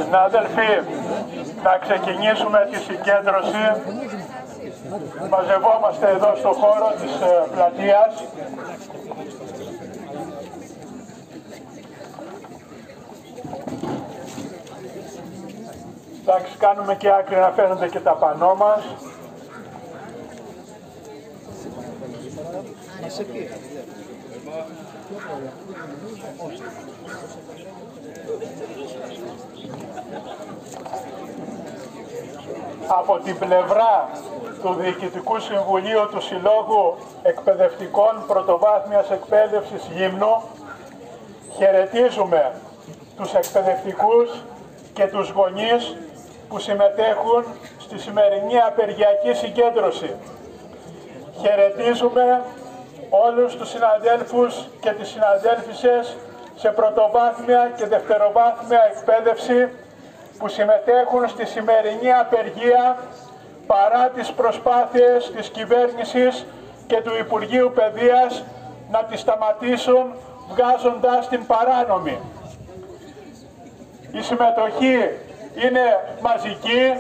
Συνάδελφοι, να ξεκινήσουμε τη συγκέντρωση. Μαζευόμαστε εδώ στο χώρο της πλατείας. Εντάξει, κάνουμε και άκρη να φαίνονται και τα πανό μας. Από την πλευρά του Διοικητικού Συμβουλίου του Συλλόγου Εκπαιδευτικών Πρωτοβάθμιας Εκπαίδευσης Γύμνου χαιρετίζουμε τους εκπαιδευτικούς και τους γονείς που συμμετέχουν στη σημερινή απεργιακή συγκέντρωση. Χαιρετίζουμε όλους τους συναδέλφους και τις συναδέλφισσες σε πρωτοβάθμια και δευτεροβάθμια εκπαίδευση που συμμετέχουν στη σημερινή απεργία παρά τις προσπάθειες της κυβέρνησης και του Υπουργείου Παιδείας να τη σταματήσουν βγάζοντας την παράνομη. Η συμμετοχή είναι μαζική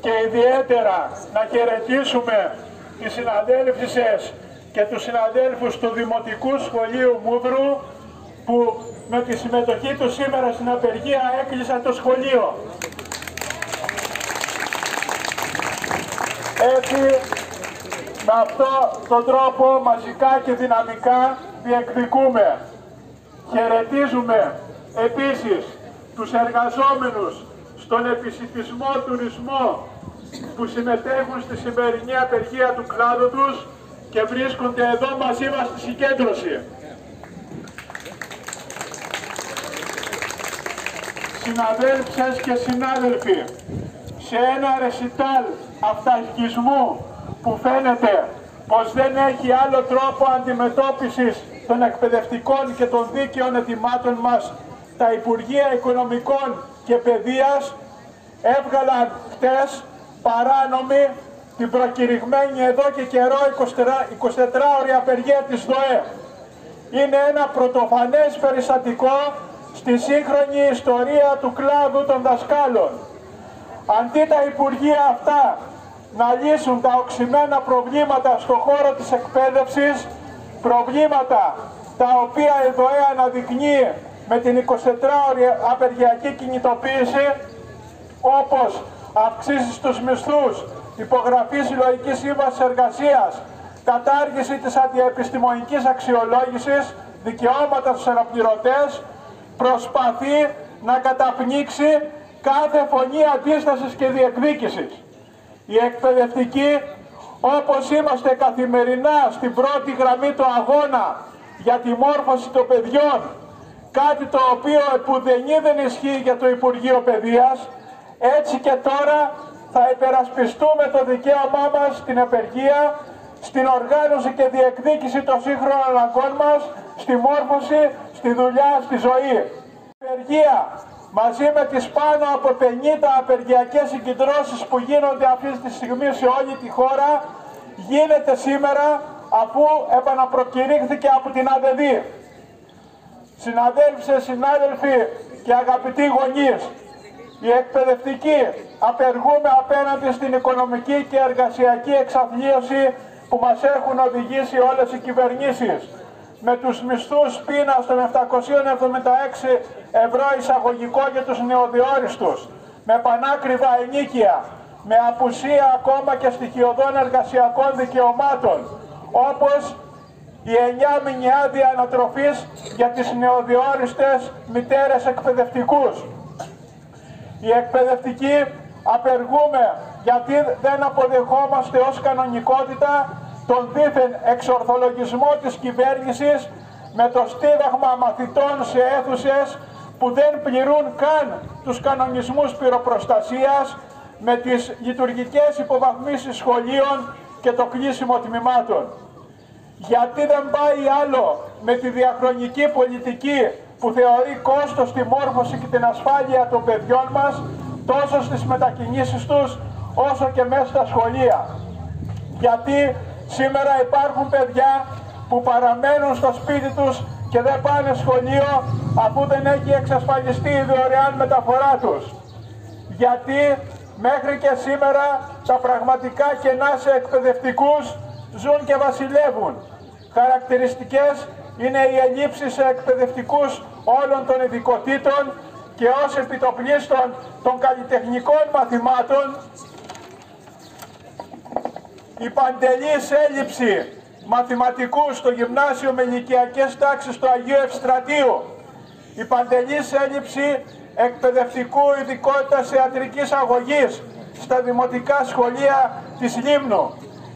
και ιδιαίτερα να χαιρετήσουμε τις συναδέλφισσες και τους συναδέλφους του Δημοτικού Σχολείου Μούδρου που με τη συμμετοχή τους σήμερα στην απεργία έκλεισαν το σχολείο. Έτσι, με αυτόν τον τρόπο μαζικά και δυναμικά διεκδικούμε. Χαιρετίζουμε επίσης τους εργαζόμενους στον επισιτισμό τουρισμό που συμμετέχουν στη σημερινή απεργία του κλάδου τους και βρίσκονται εδώ μαζί μας στη συγκέντρωση. Συναδέλφισες και συνάδελφοι, σε ένα ρεσιτάλ αυταρχισμού που φαίνεται πως δεν έχει άλλο τρόπο αντιμετώπισης των εκπαιδευτικών και των δίκαιων αιτημάτων μας, τα Υπουργεία Οικονομικών και Παιδείας έβγαλαν χτες παράνομη την προκηρυγμένη εδώ και καιρό 24ωρη απεργία της ΔΟΕ. Είναι ένα πρωτοφανές περιστατικό στη σύγχρονη ιστορία του κλάδου των δασκάλων. Αντί τα Υπουργεία αυτά να λύσουν τα οξυμένα προβλήματα στον χώρο της εκπαίδευσης, προβλήματα τα οποία η ΔΟΕ αναδεικνύει με την 24ωρη απεργιακή κινητοποίηση, όπως αυξήσεις στους μισθούς, υπογραφή συλλογικής σύμβασης εργασίας, κατάργηση της αντιεπιστημονικής αξιολόγησης, δικαιώματα στους αναπληρωτές, προσπαθεί να καταπνίξει κάθε φωνή αντίστασης και διεκδίκησης. Οι εκπαιδευτικοί, όπως είμαστε καθημερινά στην πρώτη γραμμή του αγώνα για τη μόρφωση των παιδιών, κάτι το οποίο επουδενή δεν ισχύει για το Υπουργείο Παιδείας, έτσι και τώρα θα υπερασπιστούμε το δικαίωμά μας στην απεργία, στην οργάνωση και διεκδίκηση των σύγχρονων αναγκών μας, στη μόρφωση, στη δουλειά, στη ζωή. Η απεργία μαζί με τις πάνω από 50 απεργιακές συγκεντρώσεις που γίνονται αυτή τη στιγμή σε όλη τη χώρα, γίνεται σήμερα αφού επαναπροκηρύχθηκε από την ΑΔΔ. Συναδέλφισες, συνάδελφοι και αγαπητοί γονείς, οι εκπαιδευτικοί απεργούμε απέναντι στην οικονομική και εργασιακή εξαθλίωση που μας έχουν οδηγήσει όλες οι κυβερνήσεις. Με τους μισθούς πείνας των 776 ευρώ εισαγωγικό για τους νεοδιόριστους, με πανάκριβα ενίκεια, με απουσία ακόμα και στοιχειωδών εργασιακών δικαιωμάτων, όπως η 9μηνη άδεια ανατροφής για τις νεοδιόριστες μητέρες εκπαιδευτικούς. Οι εκπαιδευτικοί απεργούμε γιατί δεν αποδεχόμαστε ως κανονικότητα τον δήθεν εξορθολογισμό της κυβέρνησης με το στήραγμα μαθητών σε αίθουσες που δεν πληρούν καν τους κανονισμούς πυροπροστασίας, με τις λειτουργικές υποβαθμίσεις σχολείων και το κλείσιμο τμήματων. Γιατί δεν πάει άλλο με τη διαχρονική πολιτική που θεωρεί κόστος τη μόρφωση και την ασφάλεια των παιδιών μας, τόσο στις μετακινήσεις τους, όσο και μέσα στα σχολεία. Γιατί σήμερα υπάρχουν παιδιά που παραμένουν στο σπίτι τους και δεν πάνε σχολείο αφού δεν έχει εξασφαλιστεί η δωρεάν μεταφορά τους. Γιατί μέχρι και σήμερα τα πραγματικά κενά σε εκπαιδευτικούς ζουν και βασιλεύουν. Χαρακτηριστικές είναι οι ελλείψεις σε εκπαιδευτικούς όλων των ειδικοτήτων και ως επιτοπλίστων των καλλιτεχνικών μαθημάτων, η παντελής έλλειψη μαθηματικού στο γυμνάσιο με ηλικιακές τάξεις του Αγίου Ευστρατείου, η παντελής έλλειψη εκπαιδευτικού ειδικότητας ιατρικής αγωγής στα δημοτικά σχολεία της Λίμνου,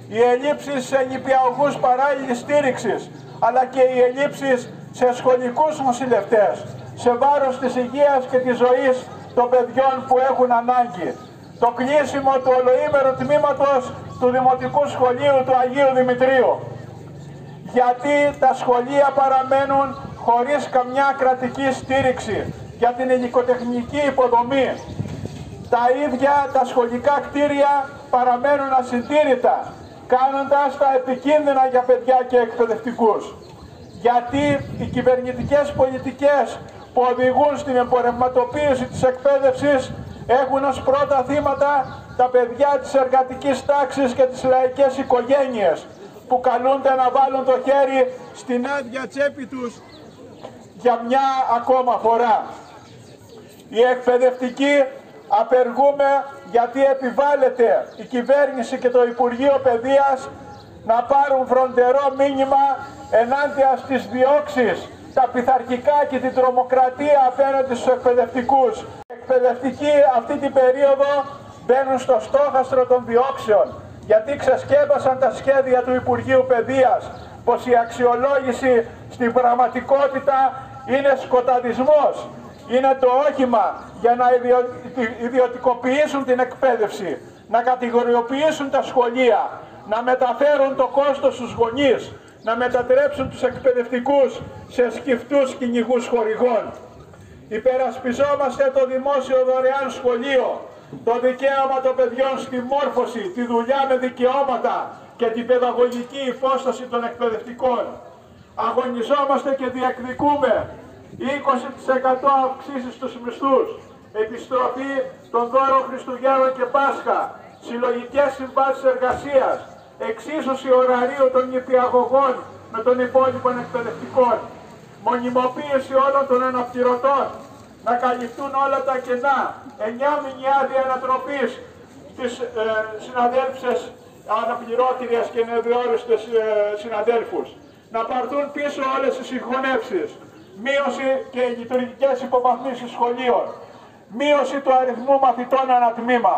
οι ελλείψεις σε νηπιαγωγούς παράλληλης στήριξης, αλλά και οι ελλείψεις σε σχολικούς νοσηλευτές, σε βάρος της υγείας και της ζωής των παιδιών που έχουν ανάγκη. Το κλείσιμο του ολοήμερου τμήματος του Δημοτικού Σχολείου του Αγίου Δημητρίου. Γιατί τα σχολεία παραμένουν χωρίς καμιά κρατική στήριξη για την υλικοτεχνική υποδομή. Τα ίδια τα σχολικά κτίρια παραμένουν ασυντήρητα, κάνοντας τα επικίνδυνα για παιδιά και εκπαιδευτικούς. Γιατί οι κυβερνητικές πολιτικές που οδηγούν στην εμπορευματοποίηση της εκπαίδευσης έχουν ως πρώτα θύματα τα παιδιά της εργατικής τάξης και τις λαϊκές οικογένειες, που καλούνται να βάλουν το χέρι στην άδεια τσέπη τους για μια ακόμα φορά. Οι εκπαιδευτικοί απεργούμε γιατί επιβάλλεται η κυβέρνηση και το Υπουργείο Παιδείας να πάρουν φροντερό μήνυμα ενάντια στις διώξεις, τα πειθαρχικά και την τρομοκρατία απέναντι στους εκπαιδευτικούς. Οι εκπαιδευτικοί αυτή την περίοδο μπαίνουν στο στόχαστρο των διώξεων, γιατί ξεσκέπασαν τα σχέδια του Υπουργείου Παιδείας πως η αξιολόγηση στην πραγματικότητα είναι σκοταδισμός. Είναι το όχημα για να ιδιωτικοποιήσουν την εκπαίδευση, να κατηγοριοποιήσουν τα σχολεία, να μεταφέρουν το κόστος στους γονείς, να μετατρέψουν τους εκπαιδευτικούς σε σκυφτούς κυνηγούς χορηγών. Υπερασπιζόμαστε το δημόσιο δωρεάν σχολείο, το δικαίωμα των παιδιών στη μόρφωση, τη δουλειά με δικαιώματα και την παιδαγωγική υπόσταση των εκπαιδευτικών. Αγωνιζόμαστε και διεκδικούμε 20% αυξήσεις στους μισθούς, επιστροφή των δώρων Χριστουγέννων και Πάσχα, συλλογικές συμβάσεις εργασίας, εξίσωση ωραρίου των νηπιαγωγών με των υπόλοιπων εκπαιδευτικών, μονιμοποίηση όλων των αναπληρωτών, να καλυφθούν όλα τα κενά, 9μηνη άδεια ανατροπής στις συναδέλφισες αναπληρώτριες και νεοδιόριστες συναδέλφους, να πάρθουν πίσω όλες οι συγχωνεύσεις, μείωση και λειτουργικές υποβαθμίσεις σχολείων, μείωση του αριθμού μαθητών ανατμήμα,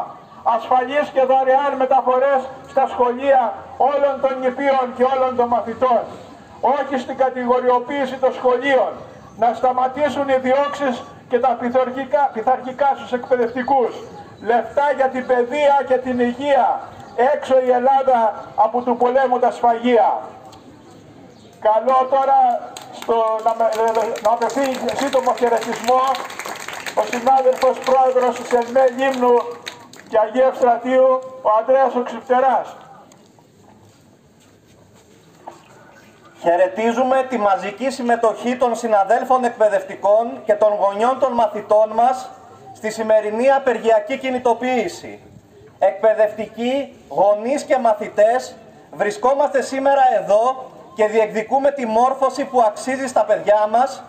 ασφαλείς και δωρεάν μεταφορές στα σχολεία όλων των νηπίων και όλων των μαθητών, όχι στην κατηγοριοποίηση των σχολείων, να σταματήσουν οι διώξεις και τα πειθαρχικά στους εκπαιδευτικούς, λεφτά για την παιδεία και την υγεία, έξω η Ελλάδα από του πολέμου τα σφαγεία. Καλώ τώρα να απευθύνει σύντομο χαιρετισμό ο συνάδελφος πρόεδρος της ΕΛΜΕ Λίμνου και Αγίου Ευστρατείου, ο Ανδρέας ο Ξυπτεράς. Χαιρετίζουμε τη μαζική συμμετοχή των συναδέλφων εκπαιδευτικών και των γονιών των μαθητών μας στη σημερινή απεργιακή κινητοποίηση. Εκπαιδευτικοί, γονείς και μαθητές, βρισκόμαστε σήμερα εδώ και διεκδικούμε τη μόρφωση που αξίζει στα παιδιά μας,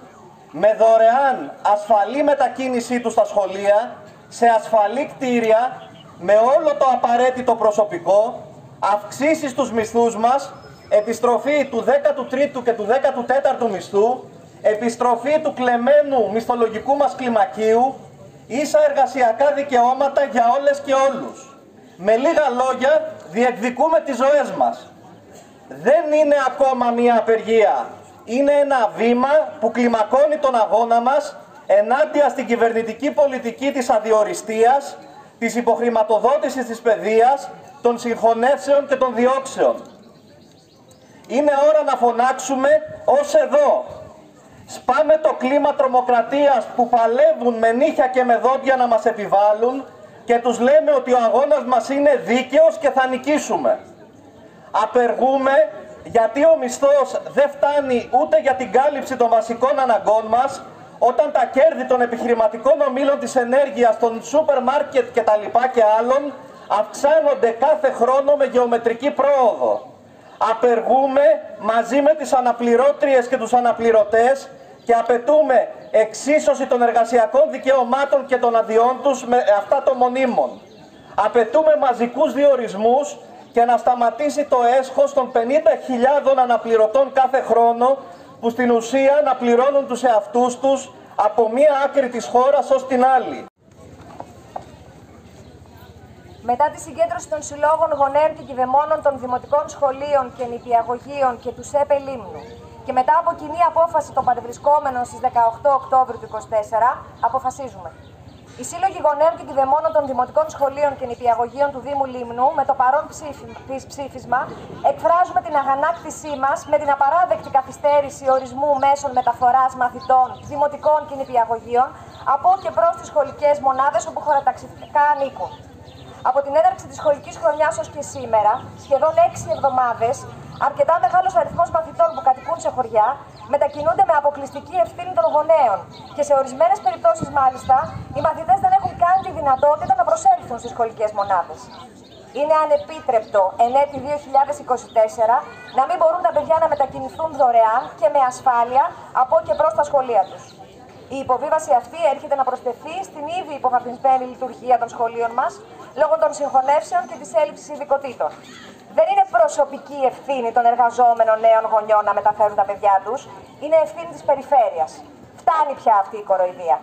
με δωρεάν ασφαλή μετακίνησή τους στα σχολεία, σε ασφαλή κτίρια, με όλο το απαραίτητο προσωπικό, αυξήσεις στους μισθούς μας, επιστροφή του 13ου και του 14ου μισθού, επιστροφή του κλεμμένου μισθολογικού μας κλιμακίου, ίσα εργασιακά δικαιώματα για όλες και όλους. Με λίγα λόγια, διεκδικούμε τις ζωές μας. Δεν είναι ακόμα μια απεργία. Είναι ένα βήμα που κλιμακώνει τον αγώνα μας ενάντια στην κυβερνητική πολιτική της αδιοριστίας, της υποχρηματοδότησης της παιδείας, των συγχωνεύσεων και των διώξεων. Είναι ώρα να φωνάξουμε ως εδώ. Σπάμε το κλίμα τρομοκρατίας που παλεύουν με νύχια και με δόντια να μας επιβάλλουν και τους λέμε ότι ο αγώνας μας είναι δίκαιος και θα νικήσουμε. Απεργούμε γιατί ο μισθός δεν φτάνει ούτε για την κάλυψη των βασικών αναγκών μας, όταν τα κέρδη των επιχειρηματικών ομίλων της ενέργειας, των σούπερ μάρκετ και τα λοιπά και άλλων αυξάνονται κάθε χρόνο με γεωμετρική πρόοδο. Απεργούμε μαζί με τις αναπληρώτριες και τους αναπληρωτές και απαιτούμε εξίσωση των εργασιακών δικαιωμάτων και των αδειών τους με αυτά των μονίμων. Απαιτούμε μαζικούς διορισμούς και να σταματήσει το έσχος των 50.000 αναπληρωτών κάθε χρόνο που στην ουσία να πληρώνουν τους εαυτούς τους από μία άκρη της χώρας ως την άλλη. Μετά τη συγκέντρωση των συλλόγων γονέων και κηδεμόνων των δημοτικών σχολείων και νηπιαγωγείων και του ΣΕΠΕ Λίμνου και μετά από κοινή απόφαση των παρευρισκόμενων στις 18 Οκτώβριου του 2024, αποφασίζουμε. Οι σύλλογοι γονέων και κηδεμόνων των δημοτικών σχολείων και νηπιαγωγείων του Δήμου Λίμνου, με το παρόν ψήφισμα, εκφράζουμε την αγανάκτησή μας με την απαράδεκτη καθυστέρηση ορισμού μέσων μεταφοράς μαθητών δημοτικών και νηπιαγωγείων από και προς τις σχολικές μονάδες όπου χωροταξικά ανήκουν. Από την έναρξη της σχολικής χρονιάς ως και σήμερα, σχεδόν 6 εβδομάδες, αρκετά μεγάλος αριθμός μαθητών που κατοικούν σε χωριά μετακινούνται με αποκλειστική ευθύνη των γονέων και σε ορισμένες περιπτώσεις μάλιστα οι μαθητές δεν έχουν καν τη δυνατότητα να προσέλθουν στις σχολικές μονάδες. Είναι ανεπίτρεπτο εν έτη 2024 να μην μπορούν τα παιδιά να μετακινηθούν δωρεάν και με ασφάλεια από και προς τα σχολεία τους. Η υποβίβαση αυτή έρχεται να προσθεθεί στην ήδη υποβαθμισμένη λειτουργία των σχολείων μας λόγω των συγχωνεύσεων και της έλλειψης ειδικοτήτων. Δεν είναι προσωπική ευθύνη των εργαζόμενων νέων γονιών να μεταφέρουν τα παιδιά τους, είναι ευθύνη της περιφέρειας. Φτάνει πια αυτή η κοροϊδία.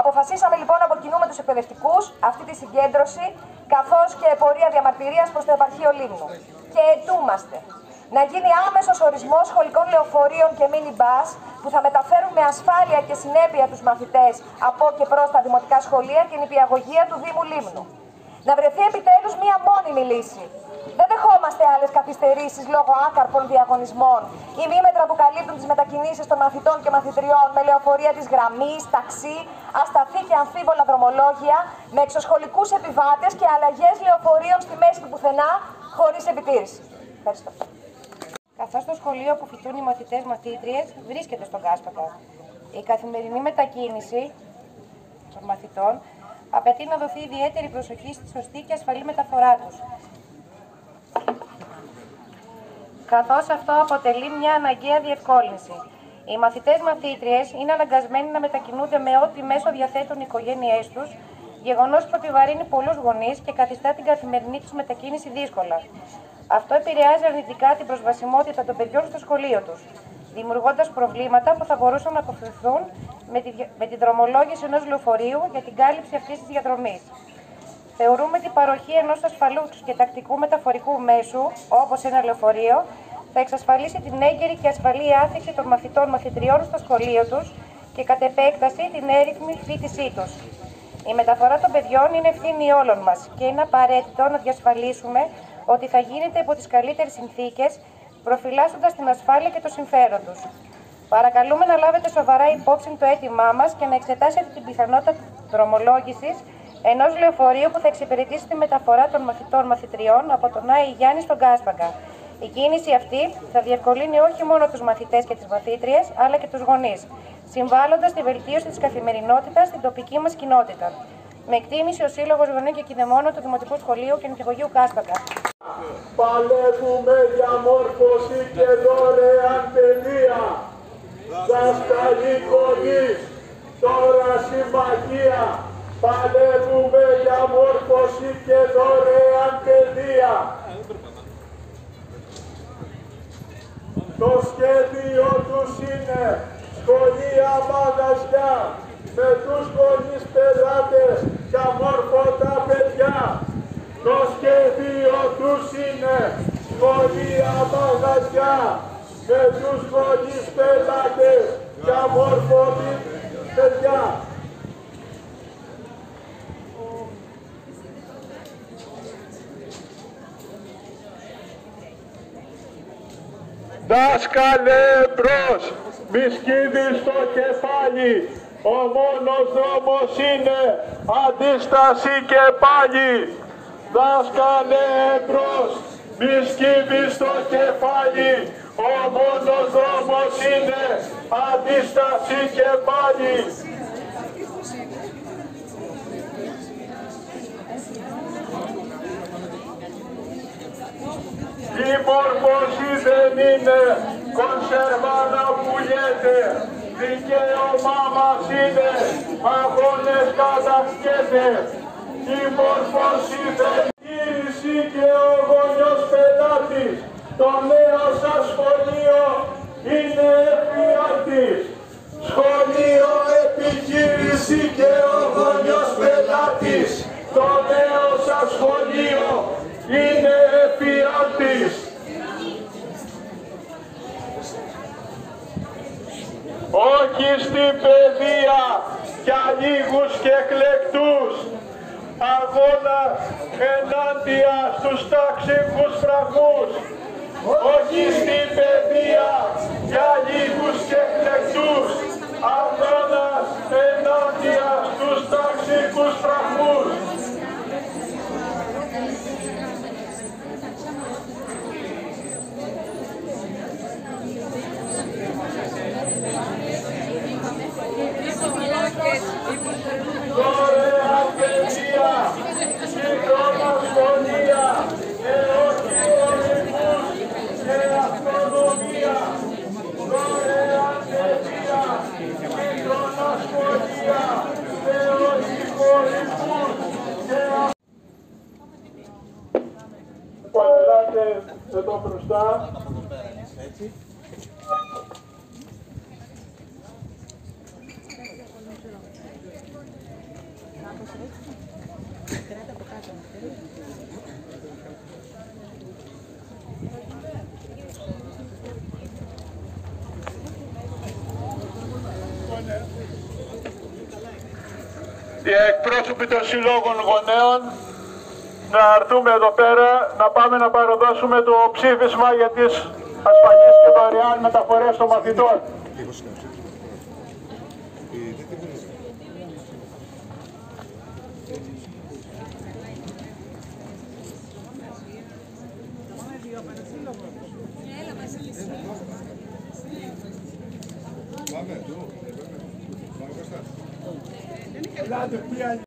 Αποφασίσαμε λοιπόν από κοινού με τους εκπαιδευτικούς αυτή τη συγκέντρωση, καθώς και πορεία διαμαρτυρίας προς το επαρχείο Λίμνου. Και αιτούμαστε να γίνει άμεσος ορισμός σχολικών λεωφορείων και μίνι μπας που θα μεταφέρουν με ασφάλεια και συνέπεια τους μαθητές από και προς τα δημοτικά σχολεία και νηπιαγωγεία του Δήμου Λίμνου. Να βρεθεί επιτέλους μία μόνιμη λύση. Δεν δεχόμαστε άλλες καθυστερήσεις λόγω άκαρπων διαγωνισμών ή μήμετρα που καλύπτουν τις μετακινήσεις των μαθητών και μαθητριών με λεωφορεία της γραμμής, ταξί, ασταθή και αμφίβολα δρομολόγια, με εξωσχολικούς επιβάτες και αλλαγές λεωφορείων στη μέση του πουθενά, χωρίς επιτήρηση. Ευχαριστώ. Καθώς το σχολείο που φοιτούν οι μαθητές-μαθήτριες βρίσκεται στον Κάσπακα. Η καθημερινή μετακίνηση των μαθητών απαιτεί να δοθεί ιδιαίτερη προσοχή στη σωστή και ασφαλή μεταφορά τους. Καθώς αυτό αποτελεί μια αναγκαία διευκόλυνση. Οι μαθητές-μαθήτριες είναι αναγκασμένοι να μετακινούνται με ό,τι μέσο διαθέτουν οι οικογένειές τους, γεγονός που επιβαρύνει πολλούς γονείς και καθιστά την καθημερινή τους μετακίνηση δύσκολα. Αυτό επηρεάζει αρνητικά την προσβασιμότητα των παιδιών στο σχολείο τους, δημιουργώντας προβλήματα που θα μπορούσαν να αποφευχθούν με την δρομολόγηση ενός λεωφορείου για την κάλυψη αυτής της διαδρομής. Θεωρούμε την παροχή ενός ασφαλούς και τακτικού μεταφορικού μέσου, όπως ένα λεωφορείο, θα εξασφαλίσει την έγκαιρη και ασφαλή άφηξη των μαθητών-μαθητριών στο σχολείο τους και κατ' επέκταση την έρυθμη φοιτησή τους. Η μεταφορά των παιδιών είναι ευθύνη όλων μας και είναι απαραίτητο να διασφαλίσουμε ότι θα γίνεται υπό τις καλύτερες συνθήκες, προφυλάσσοντας την ασφάλεια και το συμφέρον τους. Παρακαλούμε να λάβετε σοβαρά υπόψη το αίτημά μας και να εξετάσετε την πιθανότητα δρομολόγησης ενός λεωφορείου που θα εξυπηρετήσει τη μεταφορά των μαθητών-μαθητριών από τον Άη Γιάννη στον Κάσπακα. Η κίνηση αυτή θα διευκολύνει όχι μόνο τους μαθητές και τις μαθήτριες, αλλά και τους γονείς, συμβάλλοντας στη βελτίωση της καθημερινότητας στην τοπική μας κοινότητα. Με εκτίμηση ο Σύλλογος Γονέων και Κηδεμόνων του Δημοτικού Σχολείου και Νηπιαγωγείου Κάσπακα. Παλεύουμε για μόρφωση και δωρεάν παιδεία. Δάσκαλοι γονείς, τώρα συμμαχία. Παλεύουμε για μόρφωση και δωρεάν παιδεία. Το σχέδιο τους είναι σχολεία μαγαζιά με τους γονείς πελάτες και αμόρφωτα παιδιά. Το σχέδιο τους είναι σχολεία μαγαζιά με τους γονείς πελάτες και αμόρφωτα παιδιά. Δάσκαλε μπρος! μη σκύβεις το κεφάλι. Ο μόνος δρόμος είναι αντίσταση και πάλι. Δάσκαλε εμπρός, μη σκύβεις το κεφάλι. Ο μόνος δρόμος είναι αντίσταση και πάλι. Η μόρφωση δεν είναι κονσέρβα να πουλιέται. Δικαίωμά μας είναι αγώνες κατασκέται. Η μόρφωση δεν είναι και ο γονιός πελάτης. Το νέο σας σχολείο είναι εφιάλτης. Σχολείο, επιχείρηση και ο γονιός πελάτης. Το νέο σας σχολείο είναι εφιάλτης. Όχι στην παιδεία για λίγους και εκλεκτούς. Αγώνα ενάντια στους ταξικούς φραγμούς. Όχι στην παιδεία για λίγους και εκλεκτούς. Αγώνας ενάντια στους ταξικούς φραγμούς. Δωρεάν παιδεία, σύγχρονα σχολεία και όχι ορικούς και αστρονομία. Δωρεάν παιδεία, σύγχρονα σχολεία και όχι ορικούς και Ελάτε εδώ μπροστά. Οι εκπρόσωποι των συλλόγων γονέων να έρθουμε εδώ πέρα, να πάμε να παραδώσουμε το ψήφισμα για τις ασφαλείς και δωρεάν μεταφορές των μαθητών. Πάμε,